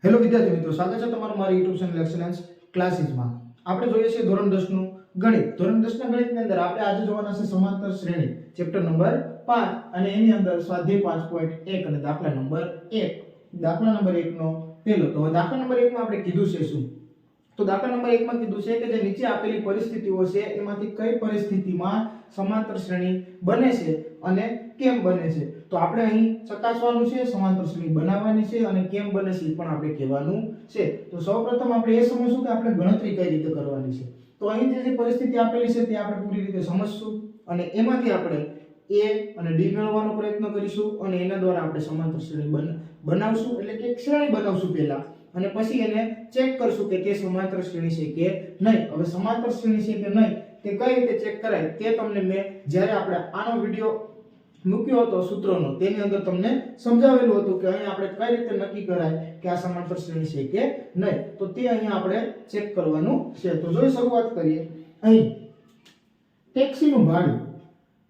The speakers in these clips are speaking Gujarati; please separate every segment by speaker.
Speaker 1: હેલો વિદ્યાર્થી મિત્રો, સ્વાગત છે તમારું મારી યુટ્યુબ ચેનલ એક્સેલન્સ ક્લાસીસમાં. આપણે જોઈએ છીએ ધોરણ 10 નું ગણિત. ધોરણ 10 ના ગણિતની અંદર આપણે આજે જોવાના છે સમાંતર શ્રેણી ચેપ્ટર નંબર 5 અને એની અંદર સ્વાધ્યાય 5.1 અને દાખલા નંબર 1. દાખલા નંબર 1 નો પહેલો. તો દાખલા નંબર 1 માં આપણે કીધું છે શું? તો દાખલા નંબર 1 માં કીધું છે કે જે નીચે આપેલી પરિસ્થિતિઓ છે એમાંથી કઈ પરિસ્થિતિમાં સમાંતર શ્રેણી બને છે અને કેમ બને છે. તો આપણે અહીં ચકાસવાનું છે, સમાંતર શ્રેણી બનાવવાની છે અને કેમ બને છે એ પણ આપણે કહેવાનું છે. તો સૌપ્રથમ આપણે એ સમજશું કે આપણે ગણતરી કઈ રીતે કરવાની છે. તો અહીં જે પરિસ્થિતિ આપેલી છે તે આપણે પૂરી રીતે સમજશું અને એમાંથી આપણે a અને d મેળવવાનો પ્રયત્ન કરીશું અને એના દ્વારા આપણે સમાંતર શ્રેણી બનાવશું, એટલે કે એક શ્રેણી બનાવશું પહેલા અને પછી એને ચેક કરશું કે તે સમાંતર શ્રેણી છે કે નહીં. હવે સમાંતર શ્રેણી છે કે નહીં તે કઈ રીતે ચેક કરાય તે તમને મેં જ્યારે આપણે આનો વિડિયો મૂક્યો હતો સૂત્રોનો તેની અંદર તમને સમજાવેલું હતું કે અહીં આપણે કઈ રીતે નક્કી કરાય કે આ સમાંતર શ્રેણી છે કે નહીં. તો તે અહીં આપણે ચેક કરવાનું છે. તો જો શરૂઆત કરીએ, અહીં ટેક્સીનું ભાડું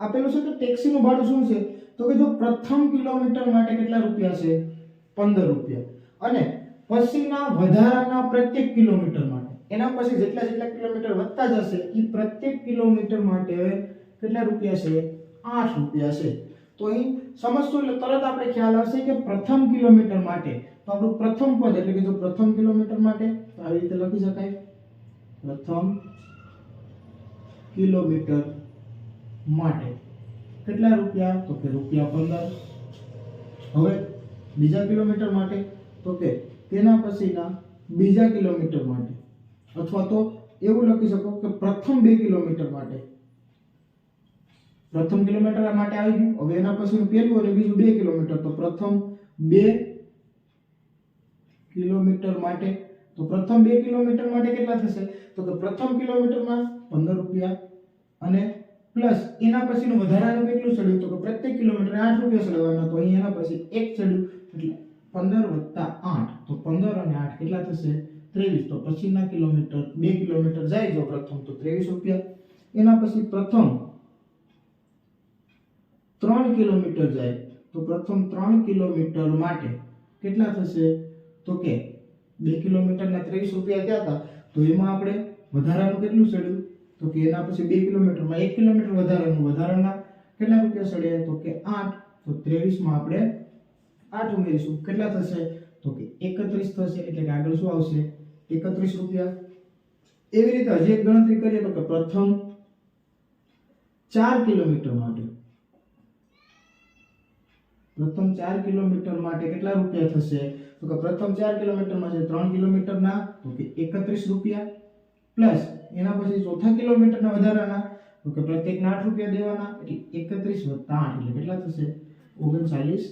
Speaker 1: આપેલું છે. તો ટેક્સીનું ભાડું શું છે? તો કે જો પ્રથમ કિલોમીટર માટે કેટલા રૂપિયા છે? 15 રૂપિયા. અને પછીના વધારાના પ્રત્યેક કિલોમીટર માટે, એના પછી જેટલા કિલોમીટર વધતા જશે એ પ્રત્યેક કિલોમીટર માટે કેટલા રૂપિયા છે? 8 રૂપિયા છે. તો અહીં સમજશું એટલે તરત આપણે ખ્યાલ આવશે કે પ્રથમ કિલોમીટર માટે તો આપણું પ્રથમ પદ એટલે કે જો પ્રથમ કિલોમીટર માટે તો આવી રીતે લખી શકાય, પ્રથમ કિલોમીટર માટે કેટલા રૂપિયા? તો કે રૂપિયા 15. હવે બીજા કિલોમીટર માટે તો કે તેના પછીના બીજા કિલોમીટર માટે, અથવા તો એવું લખી શકો કે પ્રથમ 2 કિલોમીટર માટે. પ્રથમ કિલોમીટર માટે આવી ગયું. હવે એના પછીનું પહેલું અને બીજું 2 કિલોમીટર, તો પ્રથમ 2 કિલોમીટર માટે. તો પ્રથમ 2 કિલોમીટર માટે કેટલા થશે? તો કે પ્રથમ કિલોમીટરમાં 15 રૂપિયા અને પ્લસ એના પછીનું વધારાનું કેટલું ચડ્યું? તો કે પ્રત્યેક કિલોમીટરે 8 રૂપિયા ચડવાના. તો અહીં એના પછી 1 ચડ્યું એટલે 15 + 8, તો 15 અને 8 કેટલા થશે? 23. તો પછીના કિલોમીટર 2 કિલોમીટર જાય જો પ્રથમ તો 23 રૂપિયા. એના પછી પ્રથમ 3 કિલોમીટર જાય તો પ્રથમ 3 કિલોમીટર માટે કેટલા થશે? તો કે 2 કિલોમીટરના 23 રૂપિયા થયા હતા. તો એમાં આપણે વધારાનું કેટલું ચડ્યું? તો કે એના પછી 2 કિલોમીટરમાં 1 કિલોમીટર વધારાના કેટલા રૂપિયા ચડ્યા? તો કે 8. તો 23 માં આપણે 8 ઉમેરીશું. કેટલા થશે? તો કે 31 થશે. એટલે કે આગળ શું આવશે? 31 રૂપિયા. એવી રીતે હજી એક ગણતરી કરીએ તો કે પ્રથમ 4 કિલોમીટર માટે, પ્રથમ 4 કિલોમીટર માટે કેટલા રૂપિયા થશે? તો કે પ્રથમ 4 કિલોમીટરમાં છે 3 કિલોમીટરના તો કે 31 રૂપિયા પ્લસ એના પછી ચોથા કિલોમીટરના વધારાના તો કે પ્રત્યેકના 8 રૂપિયા દેવાના, એટલે 31 + 8 એટલે કેટલા થશે? 39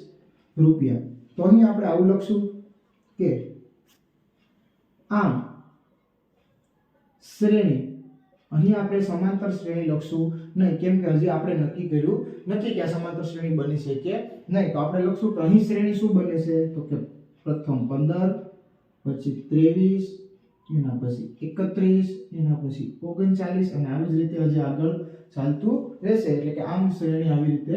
Speaker 1: રૂપિયા. તો અહીં આપણે આવું લખશું કે આમ શ્રેણી, અહીં આપણે સમાંતર શ્રેણી લખશું નહીં, કેમ કે હજી આપણે નક્કી કર્યું નથી કે આ સમાંતર શ્રેણી બની છે કે નહીં. તો આપણે લખશું કે અહીં શ્રેણી શું બને છે? તો કે પ્રથમ 15, પછી 23, એના પછી 31, એના પછી 39 અને આવી જ રીતે હજી આગળ ચાલતું રહેશે. એટલે કે આમ શ્રેણી આવી રીતે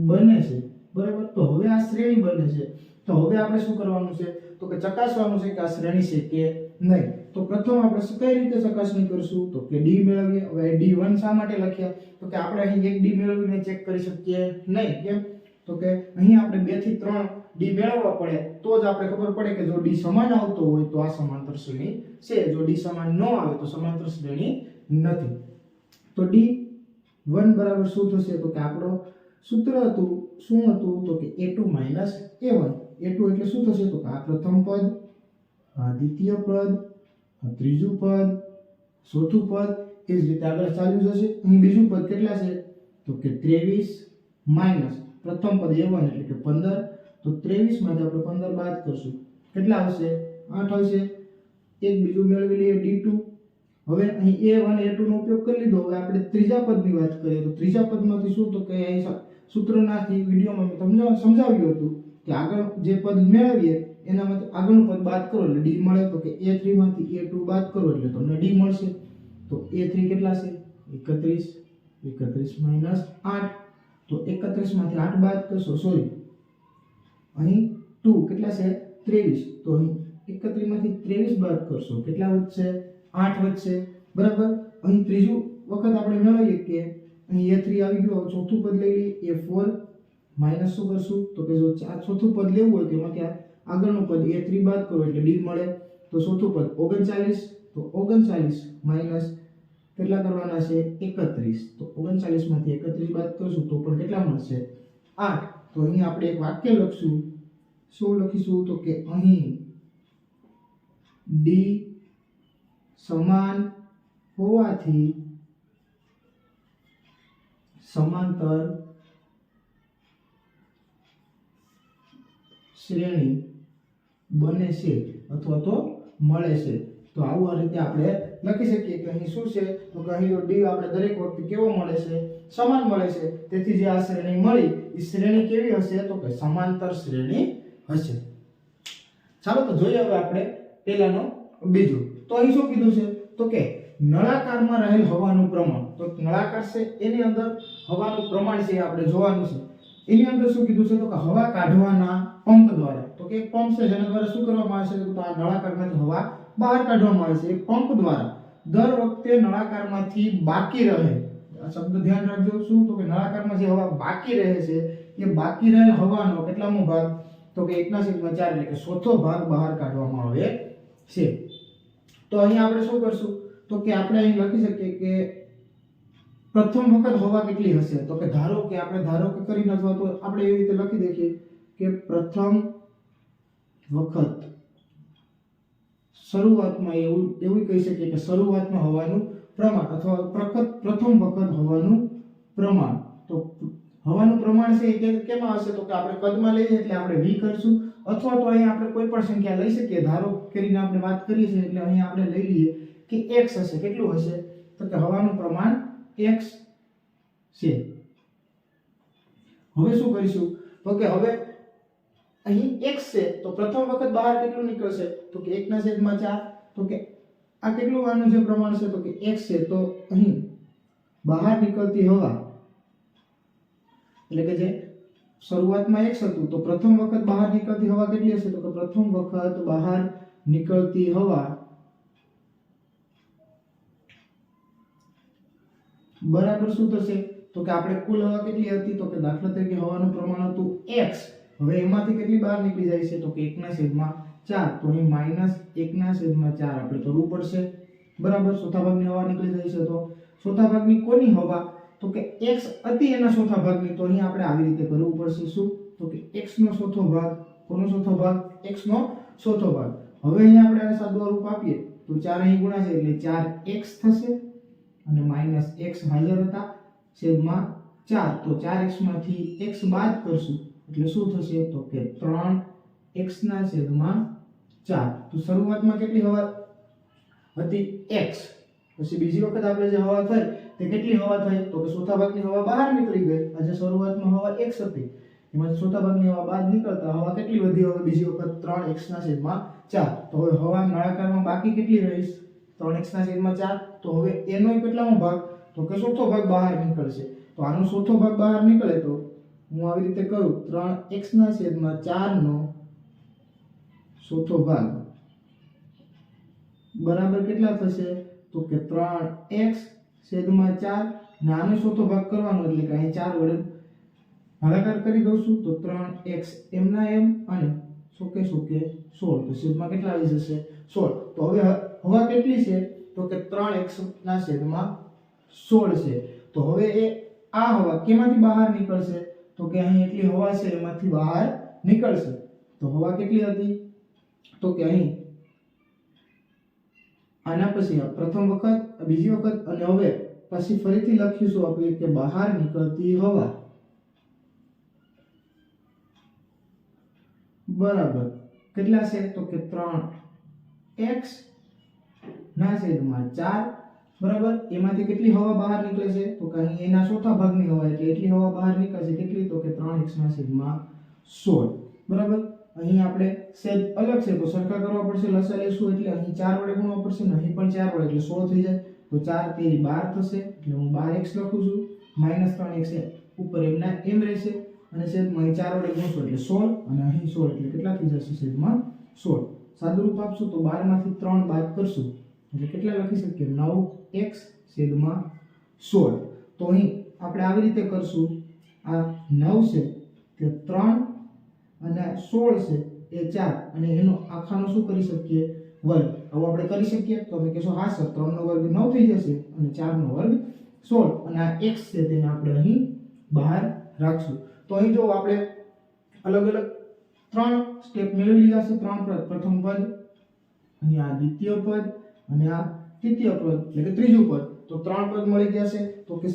Speaker 1: બને છે. બરાબર. તો હવે આ શ્રેણી બને છે તો હવે આપણે શું કરવાનું છે? તો કે ચકાસવાનું છે કે આ શ્રેણી છે કે નહીં. તો પ્રથમ આપણે કઈ રીતે ચકાસણી કરશું? તો કે d મેળવીએ. હવે d1 શા માટે લખ્યા? તો કે આપણે અહીં એક d મેળવીને ચેક કરી શકીએ નહીં. કેમ? તો કે અહીં આપણે 2 થી 3 d મેળવવા પડે તો જ આપણે ખબર પડે કે જો d સમાન આવતો હોય તો આ સમાંતર શ્રેણી છે, જો d સમાન ન આવે તો સમાંતર શ્રેણી નથી. તો d1 બરાબર શું થશે? તો કે આપણો સૂત્ર હતું શું હતું? તો કે a2 - a1. a2 એટલે શું થશે? તો કે આ પ્રથમ પદ, આ દ્વિતીય પદ, આ ત્રીજું પદ, ચોથું પદ, એ જ રીતે આગળ ચાલ્યું જશે. અહીં બીજું પદ કેટલા છે? તો કે 23 માઈનસ પ્રથમ પદ a1 એટલે કે 15. તો 23 માંથી આપણે 15 બાદ કરશું. કેટલા આવશે? 8 આવશે. એક બીજું મેળવી લઈએ d2. હવે અહીં a1 a2 નો ઉપયોગ કરી લીધો. હવે આપણે ત્રીજા પદની વાત કરીએ તો ત્રીજા પદમાંથી શું? તો કે અહીં સૂત્રનાથી વિડિયોમાં મેં તમને સમજાવ્યું હતું કે આગળ જે પદ મેળવીએ એનામાંથી આગળનું પદ બાદ કરો એટલે d મળે. તો કે a3 માંથી a2 બાદ કરો એટલે તમને d મળશે. તો a3 કેટલા છે? 31. 31 - 8. તો 31 માંથી 8 બાદ કરશો, સોરી અહીં 2 કેટલા છે? 23. તો અહીં 31 માંથી 23 બાદ કરશો કેટલા વધશે 8 વધશે બરાબર અહીં ત્રીજું વખત આપણે મેળવીએ કે અહીં a3 આવી ગયો ચોથું પદ લઈ લઈએ a4 માઈનસ શું કરશું તો કે જો ચોથું પદ લેવું હોય તો એમાંથી આગળનું પદ a3 બાદ કરો એટલે d મળે તો ચોથું પદ 39 તો 39 માઈનસ કેટલા કરવાના છે 31 તો 39 માંથી 31 બાદ કરશું તો પણ કેટલા મળશે 8 તો અહીં આપણે એક વાક્ય લખશું શું લખીશું તો કે અહીં d સમાન હોવાથી સમાંતર શ્રેણી બને છે અથવા તો મળે છે તો આવું આ રીતે આપણે લખી શકીએ કે અહીં શું છે તો કે અહીં d આપણે દરેક વખતે કેવો મળે છે સમાન મળે છે તેથી જે આ શ્રેણી મળી એ શ્રેણી કેવી હશે તો કે સમાંતર શ્રેણી હશે ચાલો તો જોઈએ હવે આપણે પહેલાનો બીજું તો અહીં શું કીધું છે તો કે નળાકારમાં રહેલ હવાનું પ્રમાણ તો નળાકાર છે એની અંદર હવાનું પ્રમાણ છે આપણે જોવાનું છે એની અંદર શું કીધું છે તો કે હવા કાઢવાના પંપ દ્વારા તો કે એક પંપ છે જેના દ્વારા શું કરવામાં આવે છે તો આ નળાકારમાંથી હવા બહાર કાઢવામાં આવે છે એક પંપ દ્વારા દર વખતે નળાકારમાંથી બાકી રહે આ શબ્દ ધ્યાન રાખજો શું તો કે નળાકારમાં જે હવા બાકી રહે છે એ બાકી રહેલ હવાનો કેટલામો ભાગ તો કે 1/4 એટલે કે ચોથો ભાગ બહાર કાઢવામાં આવે છે તો અહીં આપણે શું કરશું તો કે આપણે અહીં લખી શકીએ કે પ્રથમ વખત હવા કેટલી હશે તો કે ધારો કે કરીને અથવા તો આપણે એવી રીતે લખી દઈએ કે પ્રથમ વખત શરૂઆતમાં એવું કહી શકીએ કે શરૂઆતમાં હવાનું પ્રમાણ અથવા પ્રથમ વખત હવાનું પ્રમાણ તો હવાનું પ્રમાણ છે એ કેમાં હશે તો કે આપણે કદમાં લઈએ એટલે આપણે v કરશું અથવા તો અહીં આપણે કોઈ પણ સંખ્યા લઈ શકીએ ધારો કરીને આપણે વાત કરીએ છીએ એટલે અહીં આપણે લઈ લઈએ કે x હશે કેટલું હશે તો કે હવાનું પ્રમાણ x છે હવે શું કરીશું તો કે હવે અહીં x છે તો પ્રથમ વખત બહાર કેટલું નીકળશે તો કે 1/4 તો કે આ કેટલું આનું જે પ્રમાણ છે તો કે x છે તો અહીં બહાર નીકળતી હવા એટલે કે જે શરૂઆતમાં x હતું તો પ્રથમ વખત બહાર નીકળતી હવા કેટલી હશે તો કે પ્રથમ વખત બહાર નીકળતી હવા બરાબર શું થશે તો કે આપણે કુલ હવા કેટલી હતી તો કે દાખલા તરીકે હવાનું પ્રમાણ હતું x હવે એમાંથી કેટલી બહાર નીકળી જાય છે તો કે 1/4 તો અહીં -1/4 આપણે કરવું પડશે બરાબર ચોથા ભાગની હવા નીકળી જાય છે તો ચોથા ભાગની કોની હવા તો કે x હતી એના ચોથા ભાગની તો અહીં આપણે આવી રીતે કરવું પડશે શું તો કે x નો ચોથો ભાગ કોનો ચોથો ભાગ x નો ચોથો ભાગ હવે અહીં આપણે આ સાદું રૂપ આપીએ તો 4 અહીં ગુણાશે એટલે 4x થશે અને -x હાજર હતા છેદમાં 4 તો 4x માંથી x બાદ કરશું એટલે શું થશે તો કે 3x ના છેદમાં 4 તો શરૂઆતમાં કેટલી હવા હતી x પછી બીજી વખત આપણે જે હવા થઈ તે કેટલી હવા થઈ તો કે ચોથા ભાગની હવા બહાર નીકળી ગઈ આજે શરૂઆતમાં હવા x હતી એમાં ચોથા ભાગની હવા બહાર નીકળતા હવા કેટલી વધી હવે બીજી વખત 3x ના છેદમાં 4 તો હવે હવા નળાકારમાં બાકી કેટલી રહી 3x ના છેદમાં 4 તો હવે એનો કેટલામો ભાગ તો કે ચોથો ભાગ બહાર નીકળશે તો આનો ચોથો ભાગ બહાર નીકળે તો હું આવી રીતે કરું 3x ના છેદમાં 4 નો ચોથો ભાગ બરાબર કેટલા થશે તો કે 3x છેદમાં 4 ને આનો ચોથો ભાગ કરવાનો એટલે કે અહીં 4 વડે ભાગાકાર કરી દઉં છું તો 3x m ના m અને સોકે 16 તો છેદમાં કેટલા આવી જશે 16 તો હવે હવા કેટલી છે તો કે 3x ના છેદમાં 16 છે તો હવે એ આ હવા કેમાંથી બહાર નીકળશે તો કે અહીં એટલી હવા છે એમાંથી બહાર નીકળશે તો હવા કેટલી હતી તો કે અહીં આના પછી પ્રથમ વખત બીજી વખત અને હવે પછી ફરીથી લખીશું આપણે કે બહાર નીકળતી હવા બરાબર કેટલા છે તો કે 3x ના છેદમાં 4 બરાબર એમાંથી કેટલી હવા બહાર નીકળે છે તો કે અહીં એના ચોથા ભાગની હવા એટલે એટલી હવા બહાર નીકળશે કેટલી તો કે 3x ના છેદમાં 16 બરાબર અહીં આપણે છેદ અલગ છે તો સરખા કરવા પડશે લસા લેશું એટલે અહીં 4 વડે ગુણવા પડશે ને અહીં પણ 4 વડે એટલે 16 થઈ જાય તો 4 તેરી 12 થશે એટલે હું 12x લખું છું -3x ઉપર એમના એમ રહેશે અને છેદમાં 4 વડે ગુણશું એટલે 16 અને અહીં 16 એટલે કેટલા થઈ જશે છેદમાં 16 સાદુરૂપ આપશું તો 12 માંથી 3 બાદ કરશું એટલે કેટલા લખી શકીએ 9x છેદમાં 16. તો અહીં આપણે આવી રીતે કરશું, આ 9 છે તે 3 અને 16 છે એ 4 અને એનો આખાનો શું કરી શકીએ વર્ગ. હવે આપણે કરી શકીએ તો તમે કહેશો હા સર 3 નો વર્ગ 9 થઈ જશે અને 4 નો વર્ગ 16 અને આ x છે તેને આપણે અહીં બહાર રાખશું. તો અહીં જો આપણે અલગ અલગ 3 સ્ટેપ મેળવી લીધા છે. 3 પદ, પ્રથમ પદ, અહીં આ દ્વિતીય પદ અને આ તૃતીય પદ એટલે કે ત્રીજું પદ. તો 3 પદ મળી ગયા છે. તો કે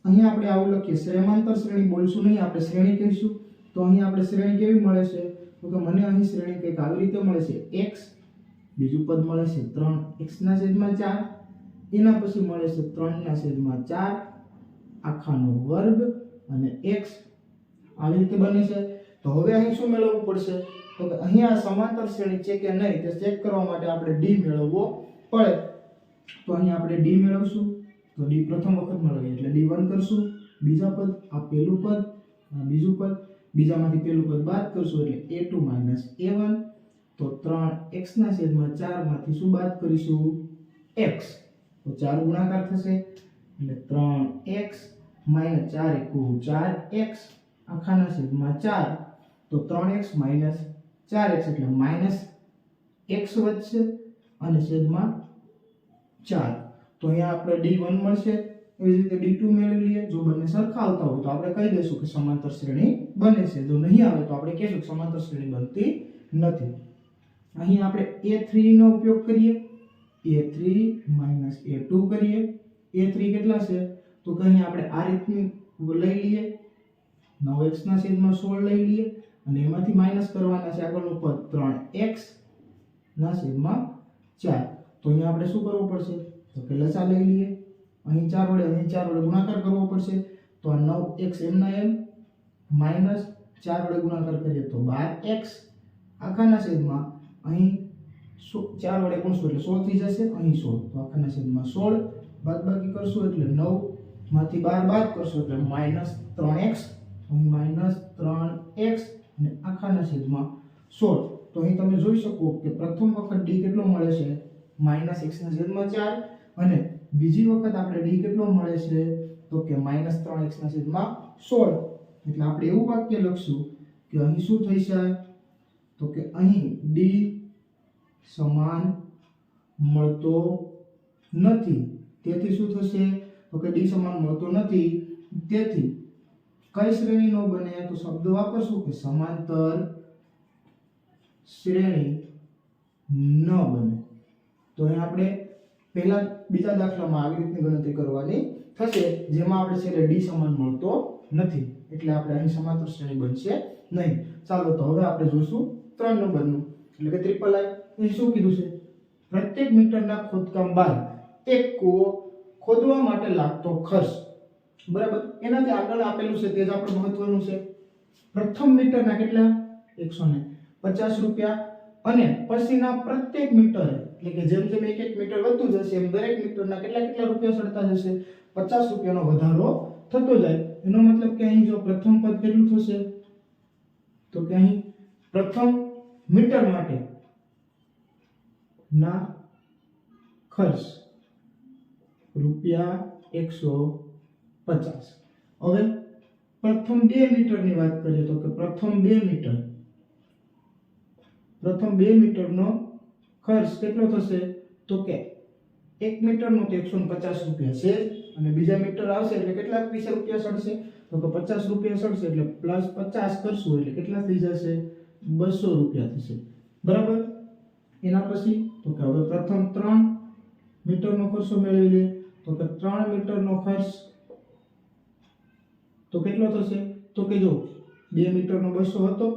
Speaker 1: અહીં આપણે આવું લખીએ, સમાંતર શ્રેણી બોલશું નહીં, આપણે શ્રેણી કહીશું. તો અહીં આપણે શ્રેણી કેવી મળે છે તો કે મને અહીં શ્રેણી કંઈક આવી રીતે મળે છે x, બીજું પદ મળે છે 3x ના છેદમાં 4, એના પછી મળે છે 3 ના છેદમાં 4 આખાનો વર્ગ અને x આવી રીતે બને છે. તો હવે અહીં શું મેળવવું પડશે તો કે અહીં આ સમાંતર શ્રેણી છે કે નહીં તે ચેક કરવા માટે આપણે d મેળવવો પડે. તો અહીં આપણે d મેળવશું. તો d પ્રથમ વખત મેળવીએ એટલે d1 કરશું. બીજા પદ આ પહેલું પદ, આ બીજું પદ, બીજામાંથી પહેલું પદ બાદ કરશું એટલે a2 a1. તો 3x ના છેદમાં 4 માંથી શું બાદ કરીશું x. તો 4 ગુણાકાર થશે એટલે 3x - 4 * 4x આખાના છેદમાં 4. તો 3x - 4x એટલે -x વધશે અને છેદમાં 4. તો અહીંયા આપણે d1 મળશે. એવી રીતે d2 મેળવી લઈએ. જો બંને સરખા આવતા હોય તો આપણે કહી દઈશું કે સમાંતર શ્રેણી બને છે. જો નહીં આવે તો આપણે કહીશું કે સમાંતર શ્રેણી બનતી નથી. અહીં આપણે a3 નો ઉપયોગ કરીએ, a3 - a2 કરીએ. a3 કેટલા છે તો કે અહીં આપણે આ રીતની લઈ લઈએ, 9x ના છેદમાં 16 લઈ લઈએ અને એમાંથી માઈનસ કરવાના છે આગળનું પદ 3x ના છેદમાં 4. તો અહીંયા આપણે શું કરવું પડશે તો કે લસા લઈ લઈએ. અહીં 4 વડે ગુણાકાર કરવો પડશે. તો આ 9x એમના એમ માઈનસ 4 વડે ગુણાકાર કરીએ તો 12x આખાના છેદમાં અહીં 4 વડે ગુણશું એટલે 16 થઈ જશે, અહીં 16 તો આખાના છેદમાં 16 બાદબાકી કરશું એટલે 9 માંથી 12 બાદ કરશું એટલે -3x, અહીં -3x અને આખાના છેદમાં 16. તો અહીં તમે જોઈ શકો કે પ્રથમ વખત d કેટલો મળે છે -x ના છેદમાં 4 અને બીજી વખત આપણે d કેટલો મળે છે તો કે -3x ના છેદમાં 16. એટલે આપણે એવું વાક્ય લખશું કે અહીં શું થશે તો કે અહીં d સમાન મળતો નથી. તેથી શું થશે તો કે d સમાન મળતો નથી. તેથી કઈ શ્રેણી નો બને તો શબ્દ વાપરશું કે સમાંતર શ્રેણી ન બને. તો અહીં આપણે પહેલા બીજા દાખલામાં આવી રીતની ગણતરી કરવાની થશે જેમાં આપણે છેલ્લે d સમાન મળતો નથી એટલે આપણે અહીં સમાંતર શ્રેણી બનશે નહીં. ચાલો તો હવે આપણે જોઈશું 3 નંબરનું એટલે કે ટ્રિપલ આઈ. અહીં શું કીધું છે પ્રત્યેક મીટરના ખોદકામ બાદ એક કૂવો ખોદવા માટે લાગતો ખર્ચ, બરાબર. એનાથી આગળ આપેલું છે તે જ આપણે મહત્વનું છે. પ્રથમ મીટરના કેટલા 150 રૂપિયા અને પછીના પ્રત્યેક મીટર એટલે કે જેમ જેમ એક એક મીટર વધતું જશે એમ દરેક મીટરના કેટલા રૂપિયા સડતા જશે 50 રૂપિયાનો વધારો થતો જાય. એનો મતલબ કે અહીં જો પ્રથમ પદ કેટલું થશે તો કે અહીં પ્રથમ મીટર માટે ના ખર્ચ રૂપિયા 150. હવે પ્રથમ 2 મીટરની વાત કરીએ તો કે પ્રથમ 2 મીટરનો ખર્ચ કેટલો થશે તો કે 1 મીટરનો તો 150 રૂપિયા છે અને બીજા મીટર આવશે એટલે કેટલા પૈસા રૂપિયા સડશે તો કે 50 રૂપિયા સડશે એટલે પ્લસ 50 કરશું એટલે કેટલા થઈ જશે 200 રૂપિયા થશે, બરાબર. એના પછી તો કે હવે પ્રથમ 3 મીટરનો ખર્ચો મેળવી લે તો કે 3 મીટરનો ખર્ચ તો કેટલો થશે તો કે જો 2 મીટરનો 200 હતો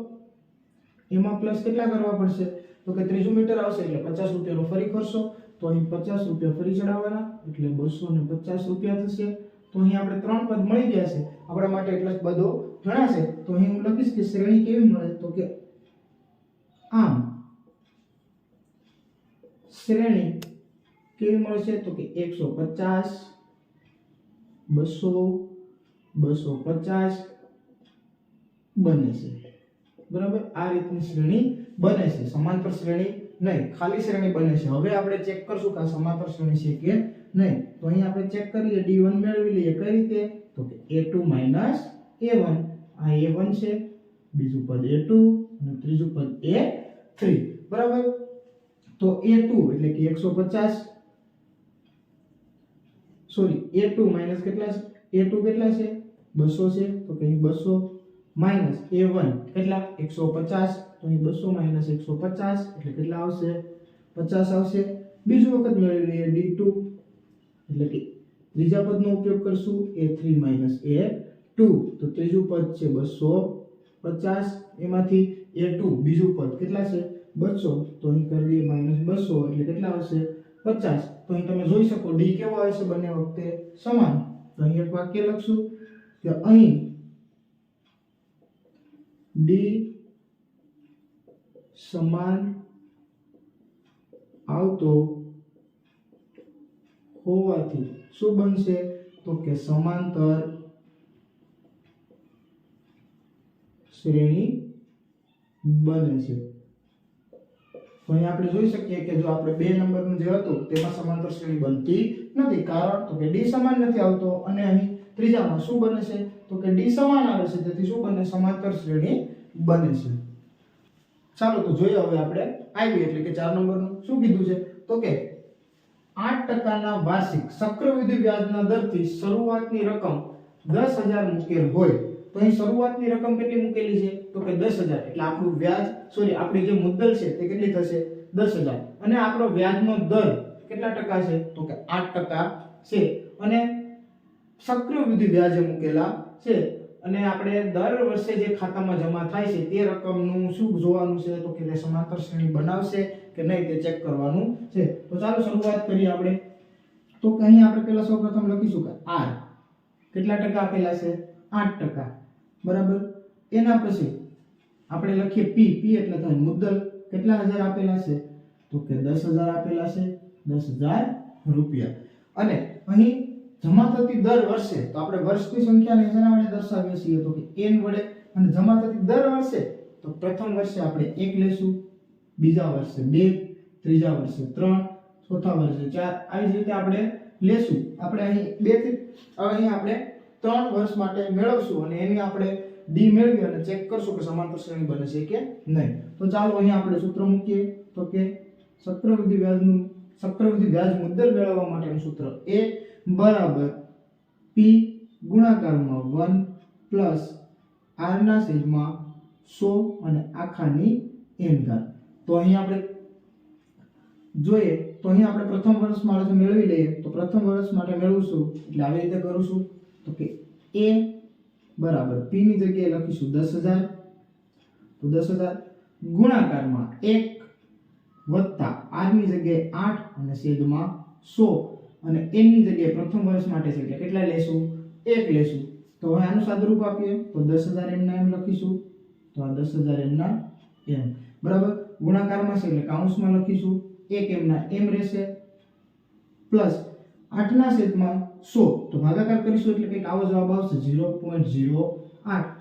Speaker 1: એમાં પ્લસ કેટલા કરવા પડશે તો કે ત્રીજું મીટર આવશે એટલે 50 રૂપિયાનો ફરી ખર્ચો. તો અહીં 50 રૂપિયા ફરી ચડાવવાના એટલે 250 રૂપિયા થશે. તો અહીં આપણે 3 પદ મળી ગયા છે આપણા માટે એટલા જ પદો ગણાશે. તો અહીં હું લખીશ કે શ્રેણી કેવી મળે તો કે આમ શ્રેણી કેવી મળશે તો કે 150 200 250 બને છે, બરાબર. આ રીતની શ્રેણી બને છે, સમાંતર શ્રેણી નહીં, ખાલી શ્રેણી બને છે. હવે આપણે ચેક કરશું કે આ સમાંતર શ્રેણી છે કે નહીં. તો અહીં આપણે ચેક કરી લઈએ, D1 મેળવી લઈએ. કઈ રીતે? તો કે A2 - A1. આ A1 છે, બીજું પદ A2 અને ત્રીજું પદ A3. બરાબર? તો A2 એટલે કે 150, સોરી A2 માઈનસ કેટલા છે? A2 કેટલા છે? 200 છે, તો કે અહીં 200 માઈનસ A1 કેટલા? 150, તો અહીં 200 માઈનસ 150 એટલે કેટલા આવશે? 50 આવશે. બીજું વખત મેળવી લઈએ D2 એટલે કે ત્રીજા પદનો ઉપયોગ કરશું A3 માઈનસ A2, તો ત્રીજું પદ છે 250, એમાંથી A2 બીજું પદ કેટલા છે? 200, તો અહીં કરી દઈએ માઈનસ 200 એટલે કેટલા આવશે? 50. તો અહીં તમે જોઈ શકો D કેવો આવે છે? બંને વખતે સમાન. તો અહીં એક વાક્ય લખશું કે અહીં D સમાન આવતો હોવાથી શું બનશે? તો કે સમાંતર શ્રેણી બને છે. તો અહીં આપણે જોઈ શકીએ કે જો આપણે 2 નંબરનું જે હતું તેમાં સમાંતર શ્રેણી બનતી નથી. કારણ તો કે D સમાન નથી આવતો, અને અહીં ત્રીજામાં શું બને છે? તો કે D સમાન આવે છે, તેથી શું બને? સમાંતર શ્રેણી બને છે. ચાલો તો જોઈએ હવે આપણે આવી એટલે કે 4 નંબરનું શું કીધું છે? તો કે 8% વાર્ષિક ચક્રવૃદ્ધિ વ્યાજના દરથી શરૂઆતની રકમ 10,000 મૂકેલ હોય. તો અહીં શરૂઆતની રકમ કેટલી મૂકેલી છે? તો કે 10,000. એટલે આપણું વ્યાજ, સોરી આપણી જે મુદ્દલ છે તે કેટલી થશે? 10,000. અને આપણો વ્યાજનો દર કેટલા ટકા છે? તો કે 8% છે. અને ચક્રવૃદ્ધિ વ્યાજે મૂકેલા છે. અને આપણે દર વર્ષે જે ખાતામાં જમા થાય છે તે રકમનું શું જોવાનું છે? તો કે તે સમાંતર શ્રેણી બનાવશે કે નહીં તે ચેક કરવાનું છે. તો ચાલો શરૂઆત કરીએ આપણે. તો કે અહીં આપણે પહેલા સૌપ્રથમ લખીશું કે R કેટલા ટકા આપેલા છે? 8%. બરાબર? એના પછી આપણે લખીએ P એટલે થાય મુદ્દલ. કેટલા હજાર આપેલા છે? તો કે 10,000 આપેલા છે, 10,000 રૂપિયા. અને અહીં જમા થતી દર વર્ષે, તો આપણે વર્ષની સંખ્યાને શેના વડે દર્શાવીએ છીએ? તો કે n વડે. અને જમા થતી દર વર્ષે, તો પ્રથમ વર્ષે આપણે 1 લેશું, બીજા વર્ષે 2, ત્રીજા વર્ષે 3, ચોથા વર્ષે 4, આવી જ રીતે આપણે લેશું. આપણે અહીં 2 થી અહીં આપણે 3 વર્ષ માટે મેળવશું અને એની આપણે D મેળવી અને ચેક કરશું કે સમાંતર શ્રેણી બને છે કે નહીં. તો ચાલો અહીં આપણે સૂત્ર મૂકીએ. તો કે ચક્રવૃદ્ધિ વ્યાજ મુદ્દલ મેળવવા માટેનું સૂત્ર A બરાબર P ગુણાકારમાં 1 પ્લસ R ના છેદમાં 100 અને આખાની n ઘાત. તો અહીં આપણે જોઈએ તો અહીં આપણે પ્રથમ વર્ષ માટે મેળવી લઈએ. તો પ્રથમ વર્ષ માટે મેળવશું એટલે આવી રીતે કરીશું. તો કે A બરાબર P ની જગ્યાએ લખીશું 10,000, તો 10,000 ગુણાકારમાં 1 વત્તા R ની જગ્યાએ 8 અને છેદમાં 100 અને n ની જગ્યાએ પ્રથમ વર્ષ માટે છે એટલે કેટલા લેશું? 1 લેશું. તો હવે આનું સાદુરૂપ આપીએ તો 10,000 m ના m લખીશું. તો આ 10,000 m ના m બરાબર ગુણાકારમાં છે એટલે કૌંસમાં લખીશું 1 m ના m રહેશે પ્લસ 8 ના છેદમાં 100. તો ભાગાકાર કરીશું એટલે કંઈક આવો જવાબ આવશે 0.08.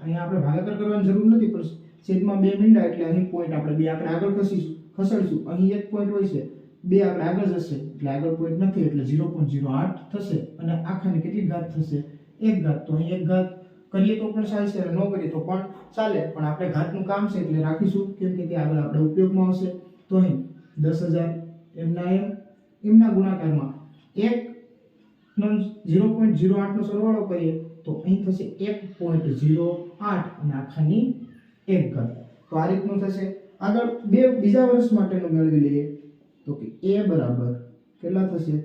Speaker 1: અહીંયા આપણે ભાગાકાર કરવાની જરૂર નથી, પણ છેદમાં 2 મીંડા એટલે અહીં પોઈન્ટ આપણે 2 આપણે આગળ ખસેડીશું. અહીં એક પોઈન્ટ હોય છે, 2 આપણે આગળ જશે એટલે આગળ પોઈન્ટ નથી એટલે 0.08 થશે. અને આખાની કેટલી ઘાત થશે? 1 ઘાત. તો અહીં 1 ઘાત કરીએ તો પણ ચાલશે અને ન કરીએ તો પણ ચાલે, પણ આપણે ઘાતનું કામ છે એટલે રાખીશું કેમ કે તે આગળ આપણે ઉપયોગમાં આવશે. તો અહીં 10,000 m ના m ના ગુણાકારમાં 1 નો 0.08 નો સરવાળો કરીએ તો અહીં થશે 1.08 અને આખાની 1 ઘાત. તો આ રીતનું થશે. આગળ બીજા વર્ષ માટેનું મેળવી લઈએ. તો કે A બરાબર કેટલા થશે?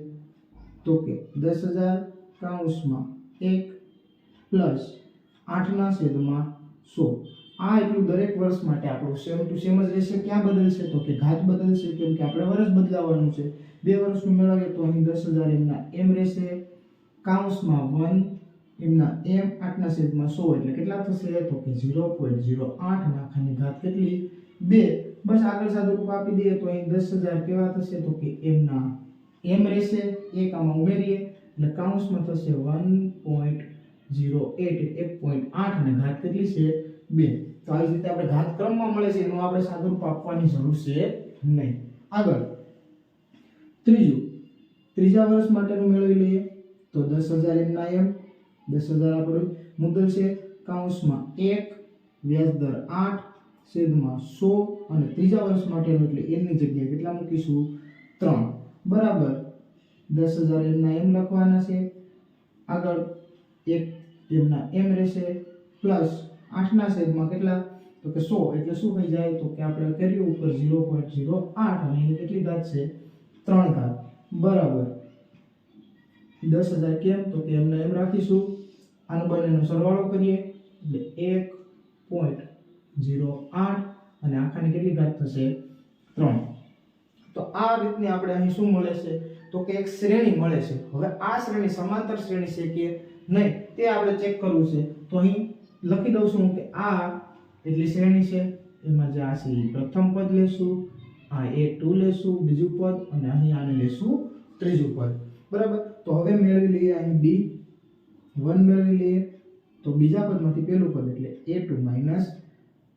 Speaker 1: તો કે 10,000 કૌંસમાં 1 પ્લસ 8 ના છેદમાં 100. આ એટલું દરેક વર્ષ માટે આપણું સેમ ટુ સેમ જ રહેશે. ક્યાં બદલશે? તો કે ઘાત બદલશે, કેમ કે આપણે વર્ષ બદલાવાનું છે. 2 વર્ષનું મેળવીએ તો અહીં 10,000 m ના m રહેશે, કૌંસમાં 1 m ના m 8 ના છેદમાં 100 એટલે કેટલા થશે? તો કે 0.08 અને આખાની ઘાત કેટલી? 2. બસ આગળ સાદુરૂપ આપી દઈએ તો અહીં 10,000 કેવા થશે? તો કે m ના m રહેશે, 1 આમાં ઉમેરીએ એટલે કૌંસમાં થશે 1.08 અને ઘાત કેટલી છે? 2. તો આવી રીતે આપણે ઘાત ક્રમમાં મળે છે એનું આપણે સાદુરૂપ આપવાની જરૂર છે નહીં. આગળ ત્રીજા વર્ષ માટેનું મેળવી લઈએ તો 10,000 એમના એમ 10,000 આપણું મુદ્દલ છે કૌંસમાં 1 વ્યાજ દર 8 છેદમાં 100 અને ત્રીજા વર્ષ માટેનું એટલે n ની જગ્યાએ કેટલા મૂકીશું 3 બરાબર 10,000 એમના એમ લખવાના છે આગળ 1 એમના એમ રહેશે પ્લસ 8 ના છેદમાં કેટલા તો કે 100 એટલે શું થઈ જાય તો કે આપણે કર્યું ઉપર 0.08 અને એની કેટલી ઘાત છે 3 ઘાત બરાબર 10,000 કેમ તો કે એમને એમ રાખીશું આનો બંનેનો સરવાળો કરીએ એટલે 1.08 અને આખાની કેટલી ઘાત થશે 3 તો આ રીતની આપણે અહીં શું મળે છે તો કે એક શ્રેણી મળે છે હવે આ શ્રેણી સમાંતર શ્રેણી છે કે નહીં તે આપણે ચેક કરવું છે તો અહીં લખી દઉં છું કે આ એટલી શ્રેણી છે એમાં જે આ છે એ પ્રથમ પદ લેશું આ a2 લેશું બીજું પદ અને અહીં આને લેશું ત્રીજું પદ બરાબર તો હવે મેળવી લઈએ અહીં b1 મેળવી લઈએ તો બીજા પદમાંથી પહેલું પદ એટલે a2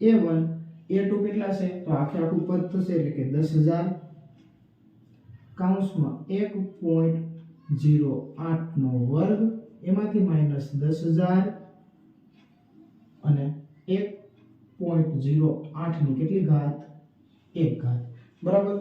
Speaker 1: a1 a2 કેટલા છે તો આખું પદ થશે એટલે કે 10,000 કૌંસમાં 1.08 નો વર્ગ એમાંથી માઈનસ 10,000 અને 1.08 ની કેટલી ઘાત 1 ઘાત બરાબર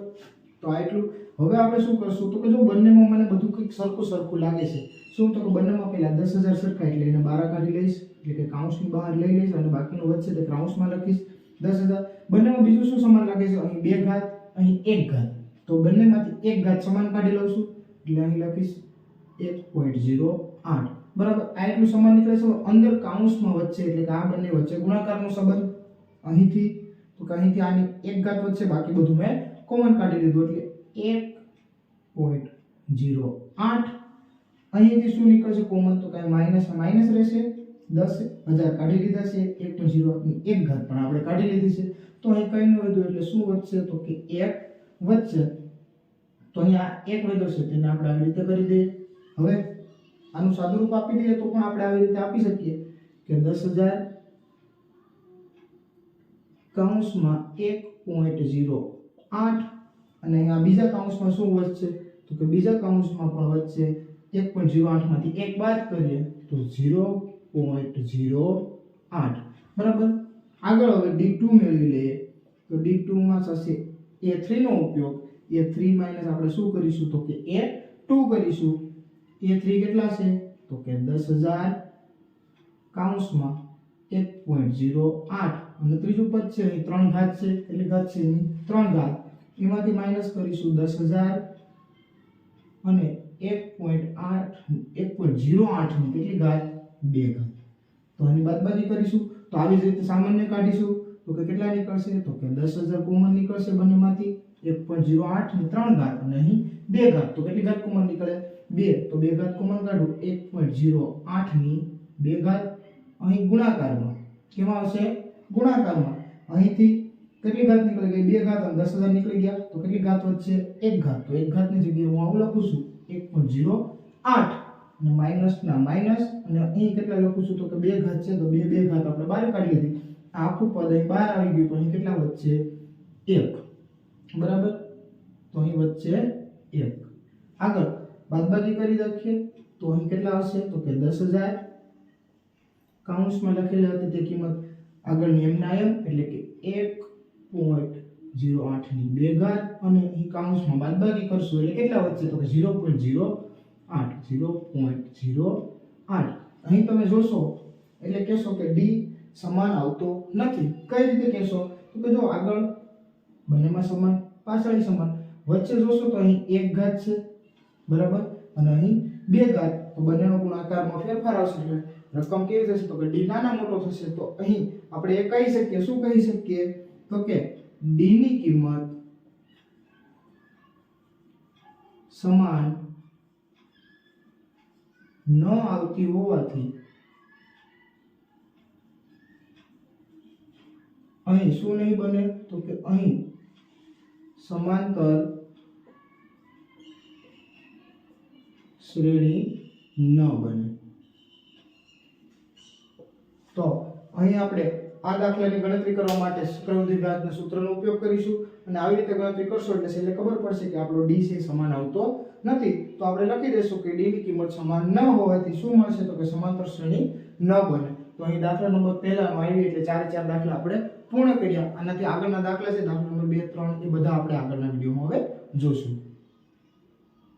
Speaker 1: તો આટલું હવે આપણે શું કરશું તો કે જો બંનેમાં મને બધું કંઈક સરખું લાગે છે શું તો કે બંનેમાં પહેલા 10,000 સરખા એટલે એને બહાર કાઢી લઈશ એટલે કે કૌંસની બહાર લઈ લઈશ અને બાકીનું વધશે તે કૌંસમાં લખીશ 10,000 બંનેમાં બીજું શું સમાન લાગે છે અહીં 2 ઘાત અહીં 1 ઘાત તો બંનેમાંથી 1 ઘાત સમાન કાઢી લઉં છું એટલે અહીં લખીશ 1.08 બરાબર આ એટલું સમાન નીકળે છે અંદર કૌંસમાં વચ્ચે એટલે કે આ બંને વચ્ચે ગુણાકારનો સંબંધ અહીંથી તો કે અહીંથી આની 1 ઘાત વચ્ચે બાકી બધું મેં કોમન કાઢી લીધું એટલે 1.08 અહીંથી શું નીકળશે કોમન તો કે માઈનસ રહેશે 10,000 કાઢી લીધા છે 1.08 ની 1 ઘાત પણ આપણે કાઢી લીધી છે તો અહીં કઈ ન વધ્યું એટલે શું વધશે તો કે 1 વધશે તો અહીં આ 1 વધ્યો છે તેને આપણે આવી રીતે કરી દઈએ હવે આનું સાદુરૂપ આપી દઈએ તો પણ આપણે આવી રીતે આપી શકીએ કે 10,000 કૌંસમાં 1.08 અને આ બીજા કૌંસમાં શું વધશે તો કે બીજા કૌંસમાં પણ વધશે 1.08 માંથી 1 બાદ કરીએ તો 0.08 બરાબર આગળ હવે d2 મેળવી લઈએ તો d2 માં થશે a3 નો ઉપયોગ a3 માઈનસ આપણે શું કરીશું તો કે a2 કરીશું a3 કેટલા છે તો કે 10,000 કૌંસમાં 1.08 અને ત્રીજું પદ છે અહીં 3 ઘાત છે કેટલી ઘાત છે અહીં 3 ઘાત એમાંથી માઈનસ કરીશું 10,000 અને 1.08 ની કેટલી ઘાત 2 ઘાત તો આની બાદબાકી કરીશું તો આવી જ રીતે સામાન્ય કાઢીશું તો કે કેટલા નીકળશે તો કે 10,000 કોમન નીકળશે બંનેમાંથી 1.08 ની 3 ઘાત અને અહીં 2 ઘાત તો કેટલી ઘાત કોમન નીકળે 2 તો 2 ઘાત કોમન કાઢો 1.08 ની 2 ઘાત અહીં ગુણાકારમાં કેમાં આવશે ગુણાકારમાં અહીંથી કેટલી ઘાત નીકળી ગઈ 2 ઘાત અને 10,000 નીકળી ગયા તો કેટલી ઘાત વધશે 1 ઘાત તો 1 ઘાતની જગ્યાએ હું આવું લખું છું 1.08 અને માઈનસ ના માઈનસ અને અહીં કેટલા લખું છું તો કે 2 ઘાત છે તો 2 ઘાત આપણે બહાર કાઢી લીધી આ આખું પદ અહીં બહાર આવી ગયું તો અહીં કેટલા વધશે 1 બરાબર તો અહીં વધશે 1 આગળ બાદબાકી કરી નાખીએ તો અહીં કેટલા આવશે તો કે 10,000 કૌંસમાં લખેલી હતી તે કિંમત આગળની એમના એમ એટલે કે 1.08 ની 2 ઘાત અને અહીં કૌંસમાં બાદબાકી કરશું એટલે કેટલા વધશે તો કે 0.08 અહીં તમે જોશો એટલે કહેશો કે d સમાન આવતો નથી કઈ રીતે કહેશો તો કે જો આગળ બંનેમાં સમાન પાછળ સમાન વચ્ચે જોશો તો અહીં 1 ઘાત છે બરાબર અને અહીં 2 ઘાત તો બંનેનો ગુણાકારમાં ફેરફાર આવશે એટલે રકમ કેવી થશે તો કે d નાના મોટો થશે તો અહીં આપણે એ કહી શકીએ શું કહી શકીએ તો કે d ની કિંમત સમાન ન આવતી હોવાથી અહીં શું નહીં બને તો કે અહીં સમાંતર શ્રેણી ન બને તો અહીં આપણે આ દાખલાની ગણતરી કરવા માટે ચક્રવૃદ્ધિ વ્યાજના સૂત્રનો ઉપયોગ કરીશું અને આવી રીતે ગણતરી કરશો એટલે છેલ્લે ખબર પડશે કે આપણો d છે સમાન આવતો નથી. તો આપણે લખી દઈશું કે d ની કિંમત સમાન ન હોવાથી શું મળશે તો કે સમાંતર શ્રેણી ન બને. તો અહીં દાખલા નંબર પહેલાનો આવી એટલે 4 દાખલા આપણે પૂર્ણ કર્યા. આનાથી આગળના દાખલા છે દાખલા નંબર 2 3 એ બધા આપણે આગળના વિડિયોમાં હવે જોશું.